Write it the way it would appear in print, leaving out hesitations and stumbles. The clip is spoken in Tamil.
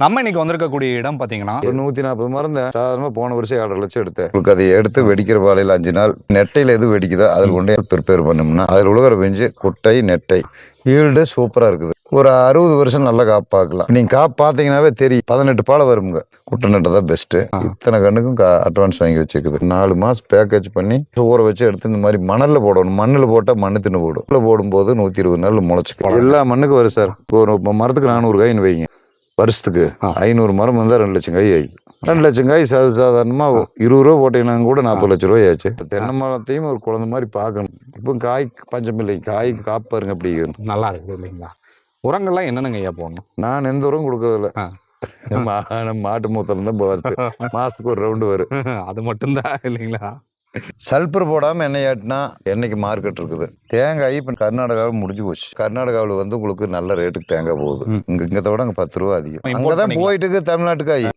நம்ம இன்னைக்கு வந்திருக்கக்கூடிய இடம் பாத்தீங்கன்னா, ஒரு 140 மரம் சாதாரணமா போன வருஷம் 1.5 லட்சம் எடுத்தேன். உங்களுக்கு அதை எடுத்து வெடிக்கிற பாலையில் 5 நாள் நெட்டையில் எது வெடிக்குதோ அதில் கொண்டே ப்ரிப்பேர் பண்ணோம்னா அதில் உலகிற பெஞ்சு குட்டை நெட்டை ஈல்டு சூப்பரா இருக்குது. ஒரு 60 வருஷம் நல்லா காப்பாக்கலாம். நீங்க பார்த்தீங்கன்னாவே தெரியும். 18 பாலை வருங்க. குட்டை நெட்டை தான் பெஸ்ட். இத்தனை கண்ணுக்கும் அட்வான்ஸ் வாங்கி வச்சுக்குது. 4 மாசம் பேக்கேஜ் பண்ணி ஊற வச்சு எடுத்து இந்த மாதிரி மணல்ல போடணும். மண்ணில் போட்டா மண்ணு தின்னு போடும். போடும்போது 120 நாள் முளைச்சு எல்லா மண்ணுக்கும் வரும் சார். ஒரு மரத்துக்கு 400 காயின்னு வைங்க. வருஷத்துக்கு 500 மரம் வந்தா 2 லட்சம் காய் ஆகி 2 லட்சம் காய் சாதாரணமா 20 ரூபா போட்டீங்கன்னா கூட 40 லட்சம் ரூபாய் ஆச்சு. தென்னை மரத்தையும் ஒரு குழந்தை மாதிரி பார்க்கணும். இப்போ காய் பஞ்சமில்லை, காய் காப்பாருங்க அப்படி நல்லா இருக்குது இல்லைங்களா? உரங்கள்லாம் என்னென்னங்க ஐயா போடணும்? நான் எந்த உரம் கொடுக்கறதில்ல. மாட்டு மூத்தம் தான் போவாச்சு. மாசத்துக்கு ஒரு ரவுண்டு வரும். அது மட்டும்தான் இல்லைங்களா? சல்பர் போடாம எண்ணெய் ஆட்டினா என்னைக்கு மார்க்கெட் இருக்குது. தேங்காய் இப்ப கர்நாடகாவில் முடிஞ்சு போச்சு. கர்நாடகாவில் வந்து உங்களுக்கு நல்ல ரேட்டுக்கு தேங்காய் போகுது. இங்கத்தை விட அங்க 10 ரூபா அதிகம். அங்கதான் போயிட்டு இருக்கு தமிழ்நாட்டுக்காய்.